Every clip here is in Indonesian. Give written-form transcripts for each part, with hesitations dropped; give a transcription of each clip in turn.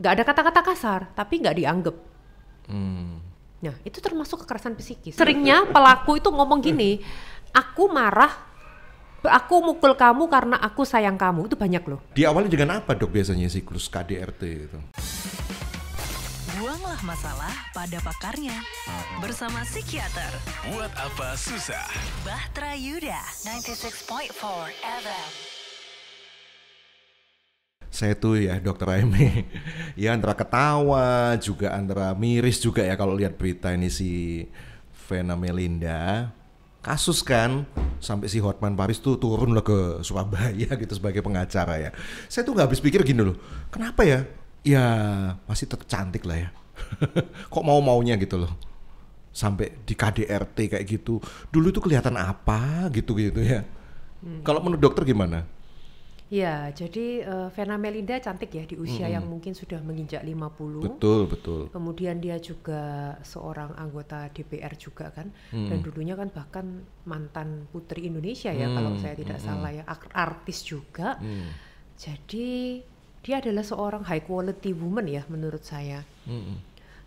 Nggak ada kata-kata kasar, tapi nggak dianggap. Hmm. Nah, itu termasuk kekerasan psikis. Seringnya pelaku itu ngomong gini, aku marah, aku mukul kamu karena aku sayang kamu. Itu banyak loh. Diawali dengan apa dok biasanya siklus KDRT itu? Buanglah masalah pada pakarnya. Bersama psikiater. Buat apa susah? Bahtera Yuda, 96.4 FM. Saya tuh ya dokter Aime, ya antara ketawa juga antara miris juga ya kalau lihat berita ini si Vena Melinda. Kasus kan, sampai si Hotman Paris tuh turun lah ke Surabaya gitu sebagai pengacara ya. Saya tuh nggak habis pikir gini loh, kenapa ya? Ya masih tetap cantik lah ya. Kok mau-maunya gitu loh. Sampai di KDRT kayak gitu. Dulu tuh kelihatan apa gitu ya. Kalau menurut dokter gimana? Ya, jadi Vena Melinda cantik ya di usia yang mungkin sudah menginjak 50. Betul. Kemudian dia juga seorang anggota DPR juga kan. Dan dulunya kan bahkan mantan Putri Indonesia ya kalau saya tidak salah ya, artis juga. Jadi dia adalah seorang high quality woman ya menurut saya.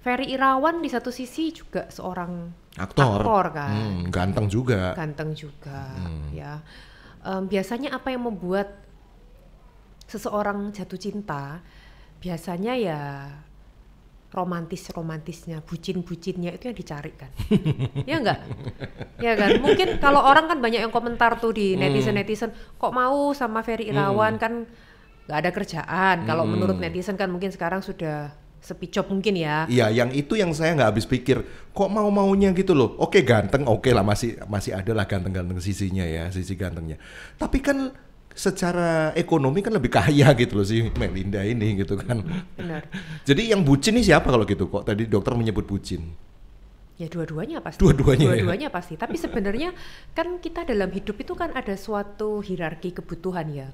Ferry Irawan di satu sisi juga seorang aktor kan. Ganteng juga. Ya. Biasanya apa yang membuat seseorang jatuh cinta biasanya ya romantisnya, bucin-bucinnya itu yang dicari kan. Ya enggak? Ya kan? Mungkin kalau orang kan banyak yang komentar tuh di netizen kok mau sama Ferry Irawan kan nggak ada kerjaan. Kalau menurut netizen kan mungkin sekarang sudah sepi job mungkin ya. Iya, yang itu yang saya nggak habis pikir. Kok mau-maunya gitu loh. Oke ganteng, oke lah masih ada lah ganteng-ganteng sisinya ya, sisi gantengnya. Tapi kan secara ekonomi kan lebih kaya gitu loh si Melinda ini gitu kan. Benar. Jadi yang bucin ini siapa kalau gitu? Kok tadi dokter menyebut bucin? Ya dua-duanya pasti. Dua-duanya pasti. Tapi sebenarnya kan kita dalam hidup itu kan ada suatu hierarki kebutuhan ya.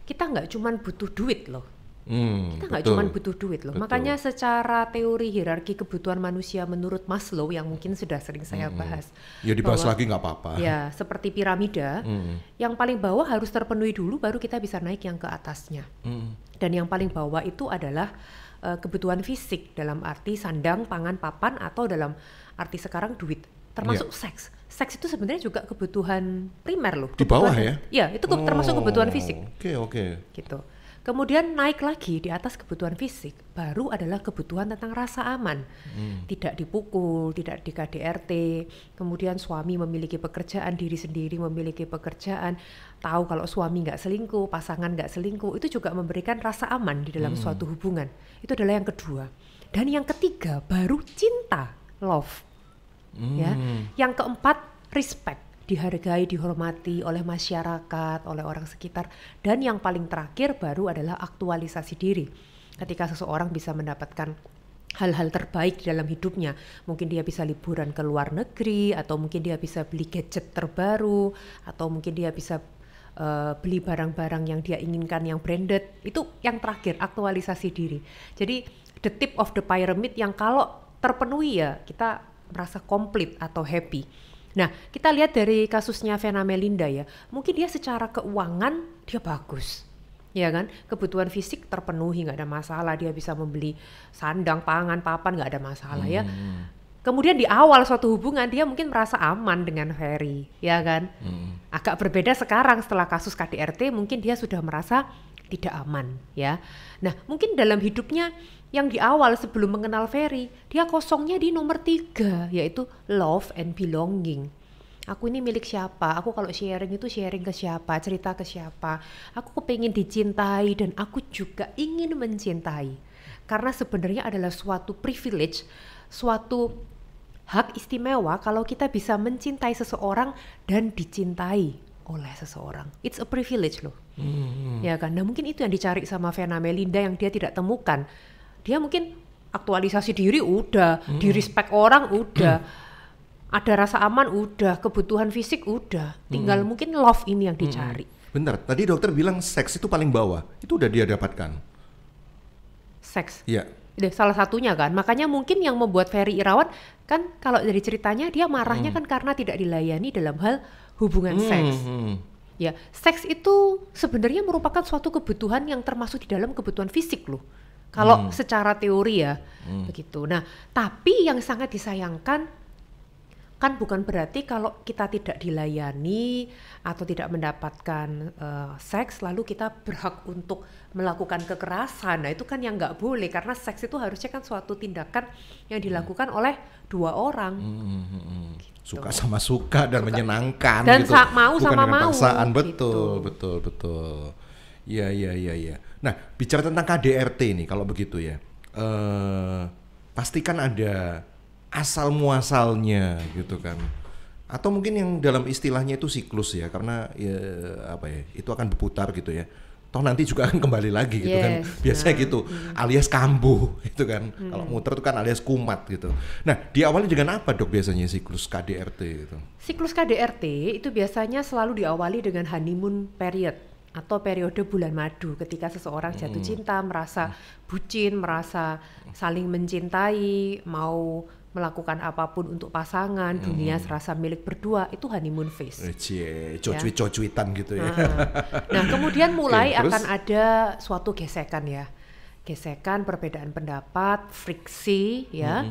Kita nggak cuma butuh duit loh. Kita nggak cuma butuh duit loh. Betul. Makanya secara teori hierarki kebutuhan manusia menurut Maslow yang mungkin sudah sering saya bahas. Ya dibahas lagi nggak apa-apa. Ya seperti piramida, yang paling bawah harus terpenuhi dulu baru kita bisa naik yang ke atasnya. Dan yang paling bawah itu adalah kebutuhan fisik dalam arti sandang, pangan, papan atau dalam arti sekarang duit. Termasuk seks. Seks itu sebenarnya juga kebutuhan primer loh. Di bawah ya? Iya, itu termasuk kebutuhan fisik. Oke. Gitu. Kemudian naik lagi di atas kebutuhan fisik, baru adalah kebutuhan tentang rasa aman. Tidak dipukul, tidak di KDRT, kemudian suami memiliki pekerjaan, diri sendiri memiliki pekerjaan, tahu kalau suami nggak selingkuh, pasangan nggak selingkuh, itu juga memberikan rasa aman di dalam suatu hubungan. Itu adalah yang kedua. Dan yang ketiga baru cinta, love. Ya. Yang keempat, respect. Dihargai, dihormati oleh masyarakat, oleh orang sekitar. Dan yang paling terakhir baru adalah aktualisasi diri. Ketika seseorang bisa mendapatkan hal-hal terbaik di dalam hidupnya, mungkin dia bisa liburan ke luar negeri, atau mungkin dia bisa beli gadget terbaru, atau mungkin dia bisa beli barang-barang yang dia inginkan yang branded. Itu yang terakhir, aktualisasi diri. Jadi the tip of the pyramid yang kalau terpenuhi ya kita merasa komplit atau happy. Nah, kita lihat dari kasusnya Vena Melinda ya, mungkin dia secara keuangan dia bagus, ya kan? Kebutuhan fisik terpenuhi, nggak ada masalah, dia bisa membeli sandang, pangan, papan, nggak ada masalah ya. Kemudian di awal suatu hubungan dia mungkin merasa aman dengan Ferry, ya kan? Agak berbeda sekarang setelah kasus KDRT, mungkin dia sudah merasa tidak aman, ya. Nah, mungkin dalam hidupnya yang di awal sebelum mengenal Ferry, dia kosongnya di nomor 3, yaitu love and belonging. Aku ini milik siapa? Aku kalau sharing itu sharing ke siapa? Cerita ke siapa? Aku kepingin dicintai dan aku juga ingin mencintai. Karena sebenarnya adalah suatu privilege, suatu hak istimewa kalau kita bisa mencintai seseorang dan dicintai oleh seseorang. It's a privilege loh. Ya kan? Nah mungkin itu yang dicari sama Vena Melinda yang dia tidak temukan. Dia mungkin aktualisasi diri udah, di respect orang udah, ada rasa aman udah, kebutuhan fisik udah, tinggal mungkin love ini yang dicari. Bentar, tadi dokter bilang seks itu paling bawah, itu udah dia dapatkan? Seks? Iya. Salah satunya kan, makanya mungkin yang membuat Ferry Irawan kan kalau dari ceritanya dia marahnya kan karena tidak dilayani dalam hal hubungan seks. Ya, seks itu sebenarnya merupakan suatu kebutuhan yang termasuk di dalam kebutuhan fisik loh. Kalau secara teori ya, begitu. Nah, tapi yang sangat disayangkan kan bukan berarti kalau kita tidak dilayani atau tidak mendapatkan seks lalu kita berhak untuk melakukan kekerasan. Nah, itu kan yang nggak boleh, karena seks itu harusnya kan suatu tindakan yang dilakukan oleh dua orang. Gitu. Suka sama suka dan menyenangkan dan gitu. Mau bukan sama dengan mau. paksaan. Gitu. Betul. Iya. Nah, bicara tentang KDRT nih, kalau begitu ya, pastikan ada asal muasalnya gitu kan, atau mungkin yang dalam istilahnya itu siklus ya, karena ya apa ya, itu akan berputar gitu ya. Toh nanti juga akan kembali lagi gitu kan, biasanya gitu, alias kambuh gitu kan. Kalau muter itu kan alias kumat gitu. Nah, diawali dengan apa dok biasanya siklus KDRT itu? Siklus KDRT itu biasanya selalu diawali dengan honeymoon period atau periode bulan madu, ketika seseorang jatuh cinta, merasa bucin, merasa saling mencintai, mau melakukan apapun untuk pasangan, dunia serasa milik berdua, itu honeymoon phase. Cocuit-cocuitan gitu ya. Nah, kemudian mulai Oke, terus? akan ada suatu gesekan ya. Gesekan, perbedaan pendapat, friksi ya.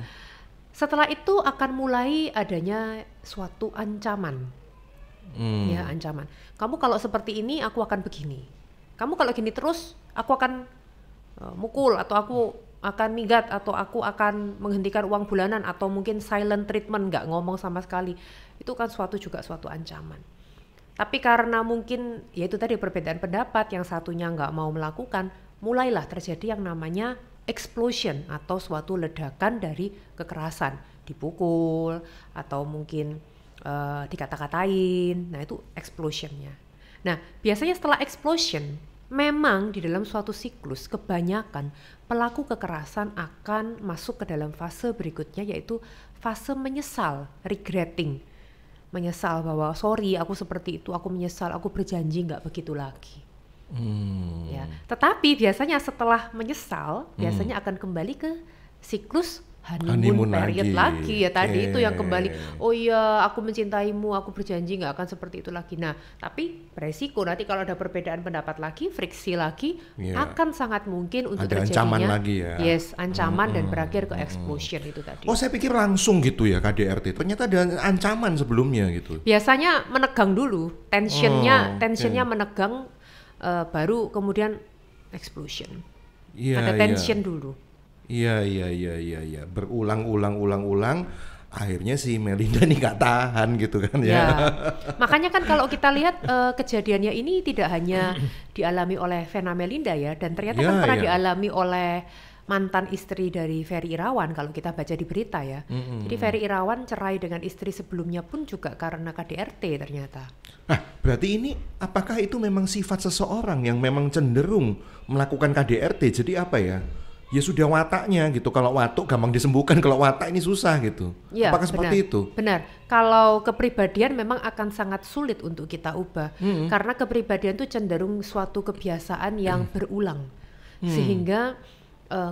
Setelah itu akan mulai adanya suatu ancaman. Ya, ancaman. Kamu kalau seperti ini, aku akan begini. Kamu kalau gini terus, aku akan mukul, atau aku akan minggat, atau aku akan menghentikan uang bulanan, atau mungkin silent treatment, nggak ngomong sama sekali. Itu kan juga suatu ancaman. Tapi karena mungkin ya itu tadi perbedaan pendapat, yang satunya nggak mau melakukan, mulailah terjadi yang namanya explosion atau suatu ledakan dari kekerasan, dipukul atau mungkin dikata-katain. Nah, itu explosionnya. Nah, biasanya setelah explosion, memang di dalam suatu siklus kebanyakan pelaku kekerasan akan masuk ke dalam fase berikutnya, yaitu fase menyesal, regretting. Menyesal bahwa sorry aku seperti itu, aku menyesal, aku berjanji nggak begitu lagi. Ya. Tetapi biasanya setelah menyesal, biasanya akan kembali ke siklus honeymoon period lagi ya, tadi itu yang kembali, oh iya aku mencintaimu, aku berjanji nggak akan seperti itu lagi. Nah, tapi beresiko nanti kalau ada perbedaan pendapat lagi, friksi lagi, akan sangat mungkin untuk ada terjadinya ancaman lagi ya. Ancaman dan berakhir ke explosion itu tadi. Oh, saya pikir langsung gitu ya KDRT, ternyata ada ancaman sebelumnya gitu. Biasanya menegang dulu, tensionnya menegang, baru kemudian explosion. Ada tension dulu. Iya. Berulang-ulang, akhirnya si Melinda nih gak tahan gitu kan ya. Makanya kan kalau kita lihat kejadiannya ini tidak hanya dialami oleh Vena Melinda ya, dan ternyata kan pernah dialami oleh mantan istri dari Ferry Irawan kalau kita baca di berita ya. Jadi Ferry Irawan cerai dengan istri sebelumnya pun juga karena KDRT ternyata. Nah, berarti ini apakah itu memang sifat seseorang yang memang cenderung melakukan KDRT? Jadi apa ya? Ya sudah wataknya gitu. Kalau watuk gampang disembuhkan, kalau watak ini susah gitu. Ya, apakah seperti itu? Benar. Kalau kepribadian memang akan sangat sulit untuk kita ubah. Karena kepribadian itu cenderung suatu kebiasaan yang berulang. Sehingga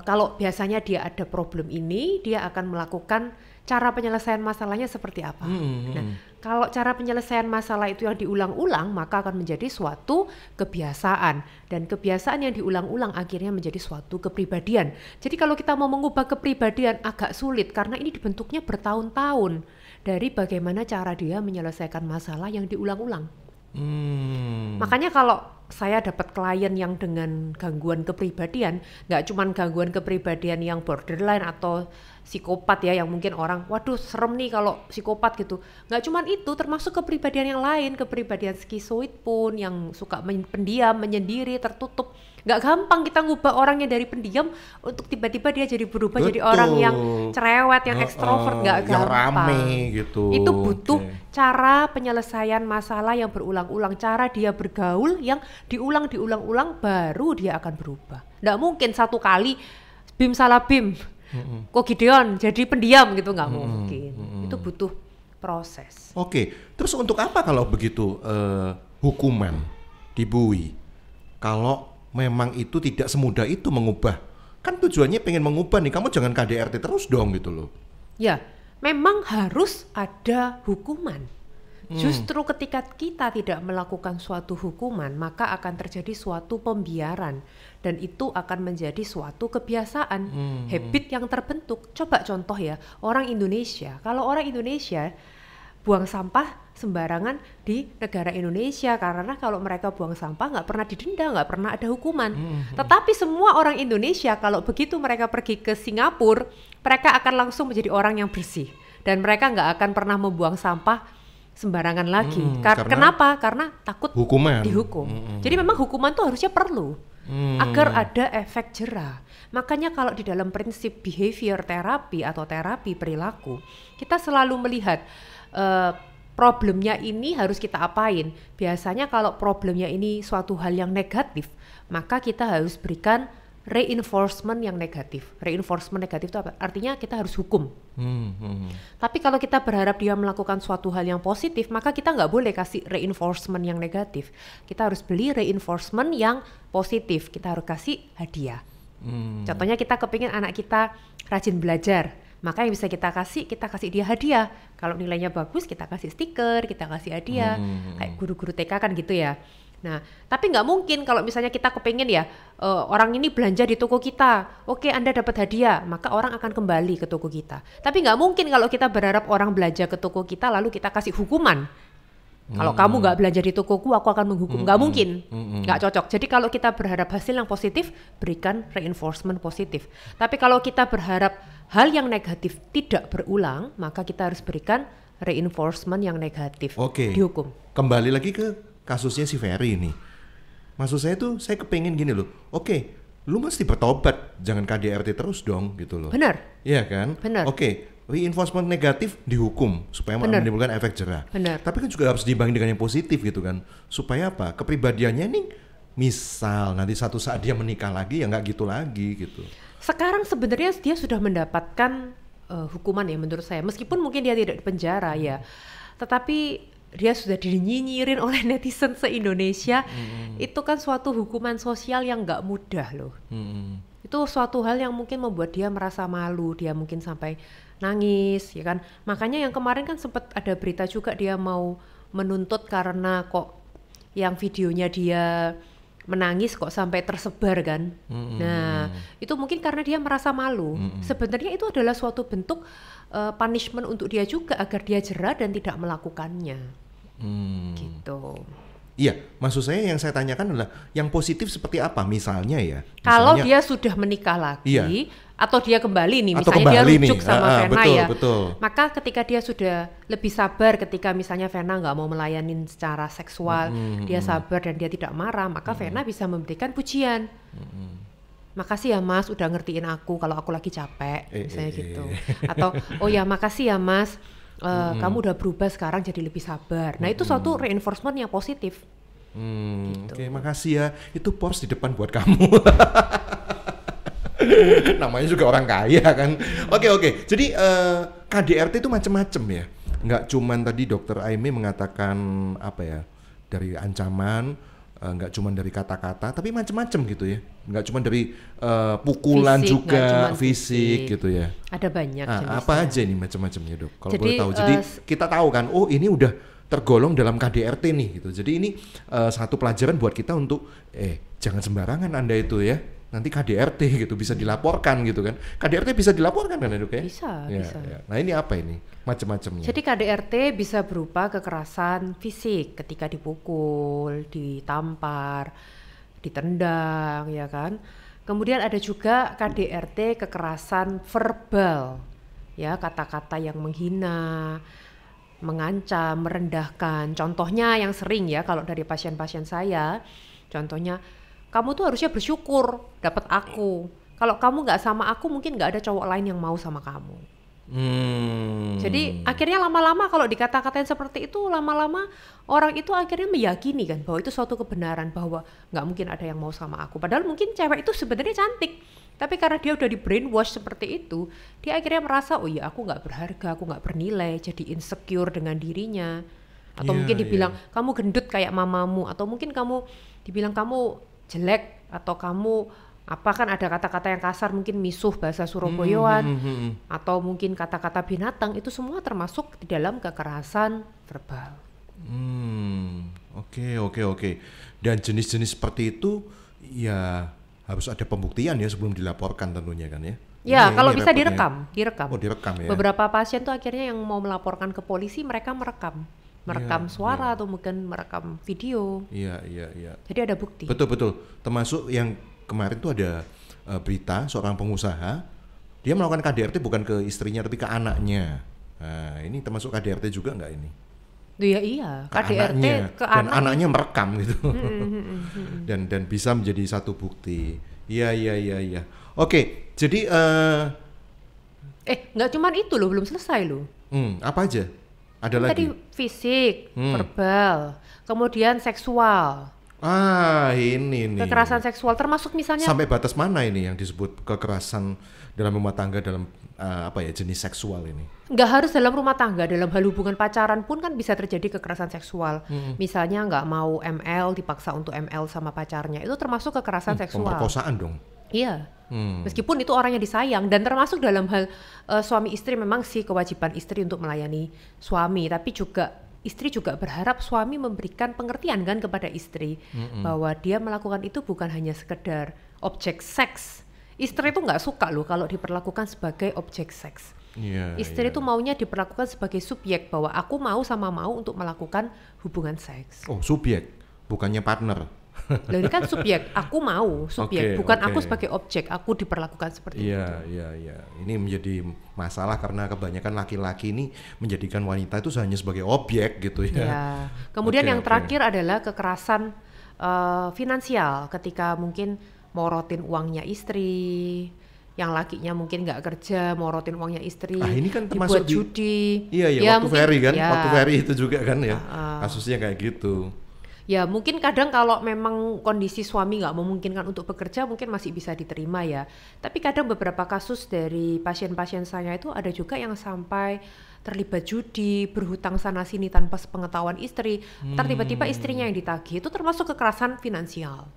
kalau biasanya dia ada problem ini, dia akan melakukan cara penyelesaian masalahnya seperti apa. Nah, kalau cara penyelesaian masalah itu yang diulang-ulang, maka akan menjadi suatu kebiasaan. Dan kebiasaan yang diulang-ulang akhirnya menjadi suatu kepribadian. Jadi kalau kita mau mengubah kepribadian agak sulit, karena ini dibentuknya bertahun-tahun dari bagaimana cara dia menyelesaikan masalah yang diulang-ulang. Makanya kalau saya dapat klien yang dengan gangguan kepribadian, nggak cuma gangguan kepribadian yang borderline atau psikopat ya, yang mungkin orang, waduh serem nih kalau psikopat gitu. Nggak cuma itu, termasuk kepribadian yang lain, kepribadian skizoid pun yang suka pendiam, menyendiri, tertutup. Nggak gampang kita ngubah orangnya dari pendiam untuk tiba-tiba dia jadi berubah jadi orang yang cerewet, yang ekstrovert, nggak gampang. Yang rame gitu. Itu butuh cara penyelesaian masalah yang berulang-ulang, cara dia bergaul yang diulang-ulang baru dia akan berubah. Nggak mungkin satu kali bim salah bim, kok Gideon jadi pendiam gitu, nggak mungkin. Itu butuh proses. Oke, terus untuk apa kalau begitu hukuman dibui? Kalau memang itu tidak semudah itu mengubah, kan tujuannya pengen mengubah nih, kamu jangan KDRT terus dong gitu loh. Ya, memang harus ada hukuman. Justru ketika kita tidak melakukan suatu hukuman, maka akan terjadi suatu pembiaran dan itu akan menjadi suatu kebiasaan, habit yang terbentuk. Coba contoh ya, orang Indonesia. Kalau orang Indonesia buang sampah sembarangan di negara Indonesia, karena kalau mereka buang sampah nggak pernah didenda, nggak pernah ada hukuman. Tetapi semua orang Indonesia kalau begitu mereka pergi ke Singapura, mereka akan langsung menjadi orang yang bersih dan mereka nggak akan pernah membuang sampah sembarangan lagi. Kenapa? Karena takut hukuman dihukum. Jadi memang hukuman tuh harusnya perlu agar ada efek jera. Makanya kalau di dalam prinsip behavior therapy atau terapi perilaku, kita selalu melihat problemnya ini harus kita apain. Biasanya kalau problemnya ini suatu hal yang negatif, maka kita harus berikan reinforcement yang negatif. Reinforcement negatif itu apa? Artinya kita harus hukum. Tapi kalau kita berharap dia melakukan suatu hal yang positif, maka kita nggak boleh kasih reinforcement yang negatif. Kita harus beli reinforcement yang positif. Kita harus kasih hadiah. Contohnya kita kepingin anak kita rajin belajar, maka yang bisa kita kasih dia hadiah. Kalau nilainya bagus, kita kasih stiker, kita kasih hadiah. Kayak guru-guru TK kan gitu ya. Nah, tapi nggak mungkin kalau misalnya kita kepingin ya, orang ini belanja di toko kita, oke Anda dapat hadiah, maka orang akan kembali ke toko kita. Tapi nggak mungkin kalau kita berharap orang belanja ke toko kita lalu kita kasih hukuman. Kalau kamu nggak belanja di tokoku, aku akan menghukum. Nggak mungkin, nggak cocok. Jadi kalau kita berharap hasil yang positif, berikan reinforcement positif. Tapi kalau kita berharap hal yang negatif tidak berulang, maka kita harus berikan reinforcement yang negatif. Dihukum. Kembali lagi ke kasusnya si Ferry ini. Maksud saya tuh, saya kepengen gini loh. Lu mesti bertobat, jangan KDRT terus dong gitu loh. Benar. Iya kan? Benar. Reinforcement negatif dihukum supaya menimbulkan efek jera. Benar. Tapi kan juga harus diimbangi dengan yang positif gitu kan. Supaya apa? Kepribadiannya ini misal nanti satu saat dia menikah lagi ya nggak gitu lagi gitu. Sekarang sebenarnya dia sudah mendapatkan hukuman ya menurut saya. Meskipun mungkin dia tidak di penjara ya. Tetapi dia sudah dinyinyirin oleh netizen se-Indonesia. Itu kan suatu hukuman sosial yang nggak mudah loh. Itu suatu hal yang mungkin membuat dia merasa malu. Dia mungkin sampai nangis ya kan. Makanya yang kemarin kan sempat ada berita juga dia mau menuntut karena kok yang videonya dia menangis kok sampai tersebar kan. Nah itu mungkin karena dia merasa malu. Sebenarnya itu adalah suatu bentuk punishment untuk dia juga agar dia jera dan tidak melakukannya. Gitu. Iya, maksud saya yang saya tanyakan adalah yang positif seperti apa misalnya ya? Kalau dia sudah menikah lagi, atau dia kembali nih, misalnya dia rujuk sama Vena ya. Maka ketika dia sudah lebih sabar, ketika misalnya Vena nggak mau melayanin secara seksual, dia sabar dan dia tidak marah, maka Vena bisa memberikan pujian. Makasih ya Mas, udah ngertiin aku kalau aku lagi capek, misalnya gitu. Atau oh ya makasih ya Mas. Kamu udah berubah sekarang jadi lebih sabar. Nah itu suatu reinforcement yang positif. Gitu. Oke, makasih ya. Itu Porsche di depan buat kamu. Namanya juga orang kaya kan. Oke. Jadi KDRT itu macam-macam ya. Nggak cuman tadi Dokter Aimee mengatakan apa ya, dari ancaman, nggak cuman dari kata-kata, tapi macam-macam gitu ya. Nggak cuman dari pukulan fisik, juga, fisik gitu ya. Ada banyak jenisnya. Apa aja nih macam-macamnya Dok? Kalau boleh tahu. Jadi kita tahu kan, oh ini udah tergolong dalam KDRT nih gitu. Jadi ini satu pelajaran buat kita untuk jangan sembarangan Anda itu ya. Nanti KDRT gitu bisa dilaporkan gitu kan. KDRT bisa dilaporkan kan Dok ya? Bisa. Nah ini apa ini macam-macamnya? Jadi KDRT bisa berupa kekerasan fisik ketika dipukul, ditampar, ditendang ya kan. Kemudian ada juga KDRT kekerasan verbal ya, kata-kata yang menghina, mengancam, merendahkan. Contohnya yang sering ya kalau dari pasien-pasien saya, contohnya kamu tuh harusnya bersyukur dapat aku. Kalau kamu nggak sama aku, mungkin nggak ada cowok lain yang mau sama kamu. Jadi akhirnya lama-lama kalau dikata-katain seperti itu, lama-lama orang itu akhirnya meyakini kan bahwa itu suatu kebenaran, bahwa nggak mungkin ada yang mau sama aku. Padahal mungkin cewek itu sebenarnya cantik, tapi karena dia udah di brainwash seperti itu, dia akhirnya merasa oh iya aku nggak berharga, aku nggak bernilai, jadi insecure dengan dirinya. Atau mungkin dibilang kamu gendut kayak mamamu, atau mungkin kamu dibilang kamu jelek, atau kamu apa kan ada kata-kata yang kasar, mungkin misuh bahasa Surabayaan, atau mungkin kata-kata binatang, itu semua termasuk di dalam kekerasan verbal. Oke. Dan jenis-jenis seperti itu ya harus ada pembuktian ya sebelum dilaporkan tentunya kan ya. Ya, kalau bisa repotnya. direkam. Oh, direkam ya. Beberapa pasien tuh akhirnya yang mau melaporkan ke polisi mereka merekam suara atau mungkin merekam video. Iya. Jadi ada bukti. Betul. Termasuk yang kemarin tuh ada berita seorang pengusaha dia melakukan KDRT bukan ke istrinya tapi ke anaknya. Nah, ini termasuk KDRT juga nggak ini? Iya, KDRT ke dan anak. anaknya merekam gitu. dan bisa menjadi satu bukti. Iya. Oke, jadi Nggak cuma itu loh, belum selesai loh. apa aja? Ada lagi? Tadi fisik, verbal, kemudian seksual. Ini nih. Kekerasan seksual termasuk misalnya Sampai batas mana ini yang disebut kekerasan dalam rumah tangga dalam jenis seksual ini? nggak harus dalam rumah tangga, dalam hal hubungan pacaran pun kan bisa terjadi kekerasan seksual. Misalnya nggak mau ML, dipaksa untuk ML sama pacarnya, itu termasuk kekerasan seksual. Pemerkosaan dong. Iya. Meskipun itu orang yang disayang, dan termasuk dalam hal suami istri memang sih kewajiban istri untuk melayani suami, tapi juga istri juga berharap suami memberikan pengertian kan kepada istri bahwa dia melakukan itu bukan hanya sekedar objek seks. Istri itu nggak suka loh kalau diperlakukan sebagai objek seks. Istri itu maunya diperlakukan sebagai subjek, bahwa aku mau sama mau untuk melakukan hubungan seks. Oh, subjek, bukannya partner. Loh, ini kan subjek, aku mau subjek, bukan aku sebagai objek, aku diperlakukan seperti itu. Iya. Ini menjadi masalah karena kebanyakan laki-laki ini menjadikan wanita itu hanya sebagai objek gitu ya. Ya. Kemudian yang terakhir adalah kekerasan finansial, ketika mungkin morotin uangnya istri, yang lakinya mungkin nggak kerja, morotin uangnya istri, ini kan termasuk dibuat judi. Iya, waktu Ferry kan, waktu Ferry itu juga kan ya, kasusnya kayak gitu. Ya mungkin kadang kalau memang kondisi suami nggak memungkinkan untuk bekerja mungkin masih bisa diterima ya. Tapi kadang beberapa kasus dari pasien-pasien saya itu ada juga yang sampai terlibat judi, berhutang sana sini tanpa sepengetahuan istri. Ntar tiba-tiba istrinya yang ditagih, itu termasuk kekerasan finansial.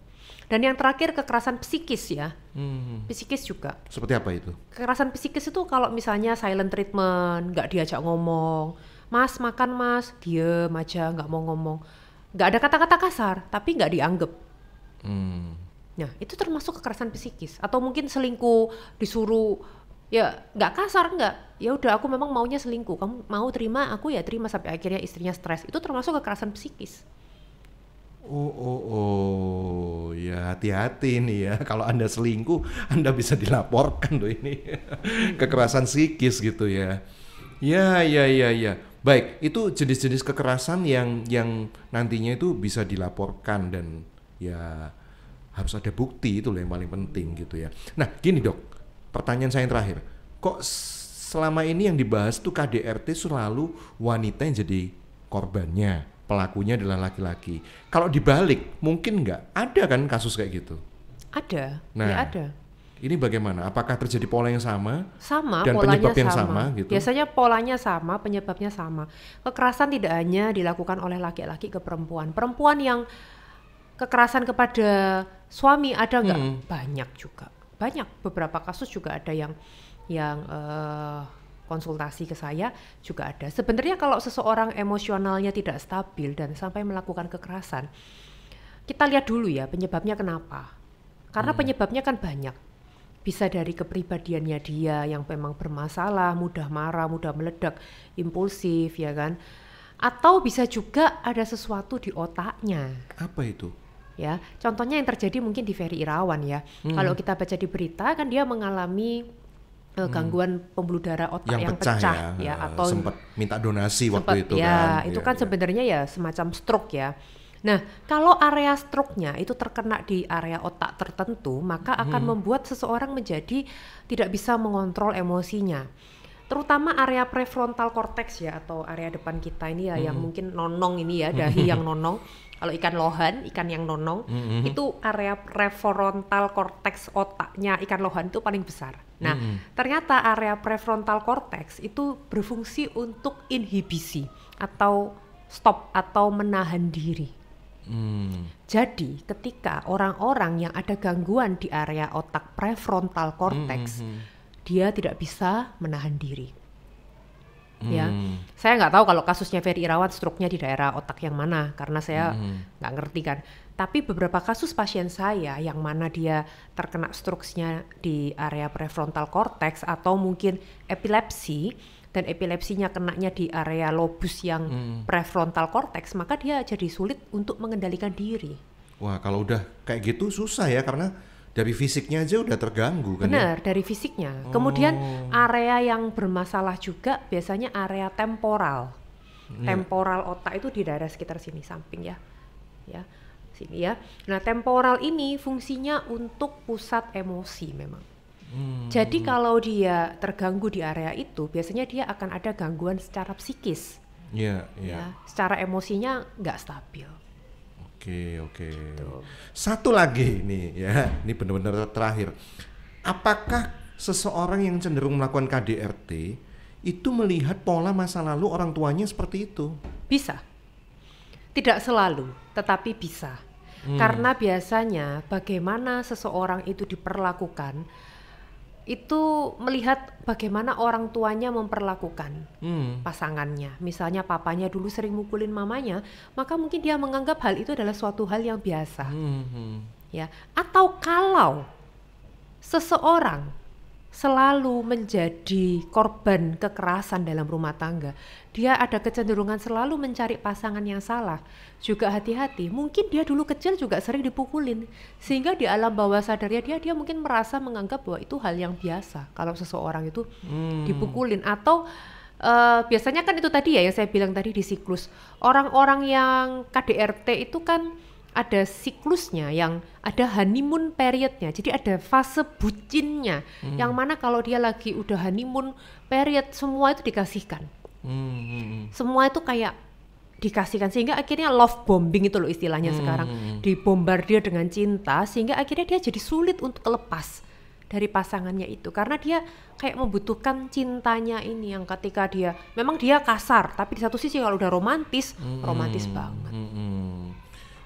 Dan yang terakhir kekerasan psikis ya, psikis juga. Seperti apa itu? Kekerasan psikis itu kalau misalnya silent treatment, nggak diajak ngomong, mas makan mas, diem aja nggak mau ngomong. Nggak ada kata-kata kasar, tapi nggak dianggap. Nah, itu termasuk kekerasan psikis. Atau mungkin selingkuh, disuruh, ya nggak kasar, nggak. Ya udah, aku memang maunya selingkuh. Kamu mau terima, aku ya terima, sampai akhirnya istrinya stres. Itu termasuk kekerasan psikis. Ya hati-hati nih ya. Kalau Anda selingkuh, Anda bisa dilaporkan loh ini. Kekerasan psikis gitu ya. Ya. Baik, itu jenis-jenis kekerasan yang nantinya itu bisa dilaporkan dan ya harus ada bukti, itu loh yang paling penting gitu ya. Nah, gini Dok, pertanyaan saya yang terakhir. Kok selama ini yang dibahas tuh KDRT selalu wanita yang jadi korbannya, pelakunya adalah laki-laki. Kalau dibalik, mungkin nggak? Ada kan kasus kayak gitu? Ada, nah, ya ada. Ini bagaimana? Apakah terjadi pola yang sama? Sama, dan polanya penyebab yang sama gitu? Biasanya polanya sama, penyebabnya sama. Kekerasan tidak hanya dilakukan oleh laki-laki ke perempuan. Perempuan yang kekerasan kepada suami ada nggak? Banyak juga. Banyak, beberapa kasus juga ada yang konsultasi ke saya juga ada. Sebenarnya kalau seseorang emosionalnya tidak stabil dan sampai melakukan kekerasan, kita lihat dulu ya penyebabnya kenapa. Karena penyebabnya kan banyak. Bisa dari kepribadiannya dia yang memang bermasalah, mudah marah, mudah meledak, impulsif ya kan. Atau bisa juga ada sesuatu di otaknya. Apa itu? Ya, contohnya yang terjadi mungkin di Ferry Irawan ya. Kalau kita baca di berita kan dia mengalami gangguan pembuluh darah otak yang pecah ya, atau sempat minta donasi waktu itu ya, kan. itu kan sebenarnya ya semacam stroke ya. Nah, kalau area stroke-nya itu terkena di area otak tertentu, maka akan membuat seseorang menjadi tidak bisa mengontrol emosinya. Terutama area prefrontal cortex ya, atau area depan kita ini ya, yang mungkin nonong ini ya, dahi yang nonong. Kalau ikan lohan, ikan yang nonong, itu area prefrontal cortex otaknya ikan lohan itu paling besar. Nah, ternyata area prefrontal cortex itu berfungsi untuk inhibisi atau stop atau menahan diri. Jadi ketika orang-orang yang ada gangguan di area otak prefrontal cortex, dia tidak bisa menahan diri. Ya, saya nggak tahu kalau kasusnya Ferry Irawan stroke-nya di daerah otak yang mana, karena saya nggak ngerti kan. Tapi beberapa kasus pasien saya yang mana dia terkena stroke-nya di area prefrontal cortex atau mungkin epilepsi, dan epilepsinya kenanya di area lobus yang prefrontal cortex, maka dia jadi sulit untuk mengendalikan diri. Wah, kalau udah kayak gitu susah ya, karena dari fisiknya aja udah terganggu kan. Benar, dari fisiknya. Kemudian area yang bermasalah juga biasanya area temporal. Temporal otak itu di daerah sekitar sini samping ya. Ya, sini ya. Nah, temporal ini fungsinya untuk pusat emosi memang. Jadi kalau dia terganggu di area itu, biasanya dia akan ada gangguan secara psikis. Iya. Ya, secara emosinya nggak stabil. Oke. Satu lagi nih ya, ini benar-benar terakhir. Apakah seseorang yang cenderung melakukan KDRT itu melihat pola masa lalu orang tuanya seperti itu? Bisa. Tidak selalu, tetapi bisa. Karena biasanya bagaimana seseorang itu diperlakukan itu melihat bagaimana orang tuanya memperlakukan pasangannya. Misalnya papanya dulu sering mukulin mamanya, maka mungkin dia menganggap hal itu adalah suatu hal yang biasa. Ya, atau kalau seseorang selalu menjadi korban kekerasan dalam rumah tangga, dia ada kecenderungan selalu mencari pasangan yang salah. Juga hati-hati, mungkin dia dulu kecil juga sering dipukulin, sehingga di alam bawah sadarnya dia mungkin merasa menganggap bahwa itu hal yang biasa kalau seseorang itu dipukulin. Atau biasanya kan itu tadi ya yang saya bilang tadi di siklus. Orang-orang yang KDRT itu kan ada siklusnya, yang ada honeymoon periodnya, jadi ada fase bucinnya, yang mana kalau dia lagi udah honeymoon period semua itu dikasihkan, semua itu kayak dikasihkan, sehingga akhirnya love bombing itu loh istilahnya sekarang, dibombardir dengan cinta, sehingga akhirnya dia jadi sulit untuk lepas dari pasangannya itu, karena dia kayak membutuhkan cintanya ini, yang ketika dia memang dia kasar, tapi di satu sisi kalau udah romantis banget.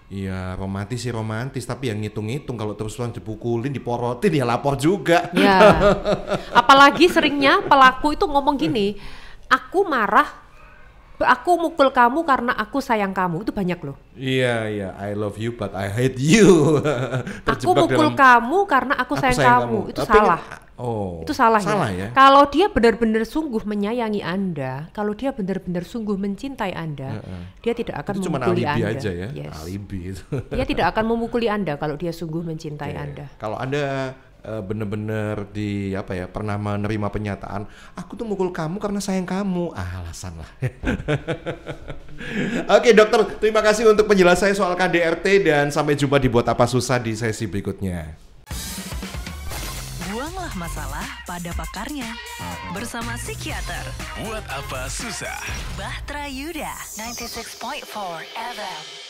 Iya, romantis sih romantis, tapi yang ngitung-ngitung kalau terus-terusan dipukulin, diporotin ya lapor juga. Ya, apalagi seringnya pelaku itu ngomong gini, aku marah, aku mukul kamu karena aku sayang kamu, itu banyak loh. Iya, I love you but I hate you. Aku mukul kamu karena aku sayang kamu, itu salah. Itu salah ya. Kalau dia benar-benar sungguh menyayangi Anda, kalau dia benar-benar sungguh mencintai Anda, dia tidak akan itu memukuli Anda. Anda. Aja ya, yes. Alibi itu. Dia tidak akan memukuli Anda kalau dia sungguh mencintai Anda. Kalau Anda benar-benar pernah menerima penyataan, aku tuh mukul kamu karena sayang kamu, alasan lah. Oke dokter, terima kasih untuk penjelasannya soal KDRT, dan sampai jumpa di Buat Apa Susah di sesi berikutnya. Buanglah masalah pada pakarnya. Bersama psikiater Buat Apa Susah. Bahtera Yuda 96.4 FM.